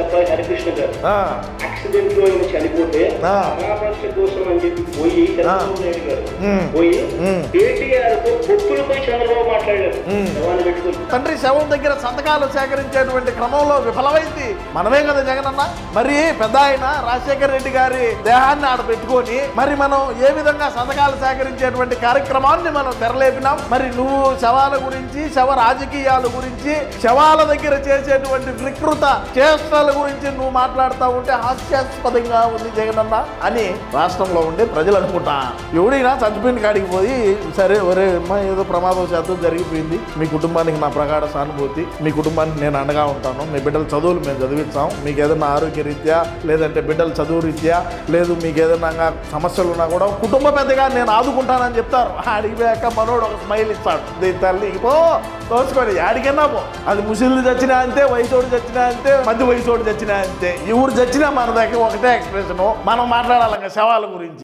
అబ్బాయి హరికృష్ణ గారు యాక్సిడెంట్ లో ఆయన చనిపోతే పరామర్శ కోసం అని చెప్పి పోయి చంద్రబాబు నాయుడు గారు పోయి కేటీఆర్ తో పొత్తులపై చంద్రబాబు మాట్లాడారు శవాన్ని పెట్టుకుని. తండ్రి శవం దగ్గర సంతకాలు సేకరించేటువంటి క్రమంలో విఫలమైంది మనమే కదా జగనన్న. మరి పెద్ద ఆయన రాజశేఖర రెడ్డి గారి దేహాన్ని ఆడ పెట్టుకొని మరి మనం ఏ విధంగా సంతకాలు సేకరించేటువంటి కార్యక్రమాన్ని మనం తెరలేపినాం. మరి నువ్వు శవాల గురించి, శవ రాజకీయాల గురించి, శవాల దగ్గర చేసేటువంటి వికృత చేష్టల గురించి నువ్వు మాట్లాడుతూ ఉంటే హాస్యాస్పదంగా ఉంది జగనన్న అని రాష్ట్రంలో ఉండే ప్రజలు అనుకుంటా. ఎవడైనా చచ్చిపోయిన కాడికి పోయి సరే ఒరే అమ్మా ఏదో ప్రమాదవశాత్తు జరిగిపోయింది, మీ కుటుంబానికి నా ప్రగాఢ సానుభూతి, మీ కుటుంబానికి నేను అండగా ఉంటాను, మీ బిడ్డల చదువులు మేము చదివిస్తాం, మీకు ఏదైనా ఆరోగ్య రీత్యా లేదంటే బిడ్డల చదువు రీత్యా లేదు మీకు ఏదైనా సమస్యలు ఉన్నా కూడా కుటుంబ పెద్దగా నేను ఆదుకుంటానని చెప్తారు. అడిగిపోయాక మనోడు ఒక స్మైల్ ఇస్తాడు, దీని తల్లి పో తోచుకొని ఆడికన్నా పో. అది ముసిళ్ళు చచ్చినా అంతే, వయసోడు చచ్చినా అంతే, మధ్య వయసోడు చచ్చినా అంతే, ఎవరు చచ్చినా మన దగ్గర ఒకటే ఎక్స్ప్రెషన్. మనం మాట్లాడాలి శవాల గురించి.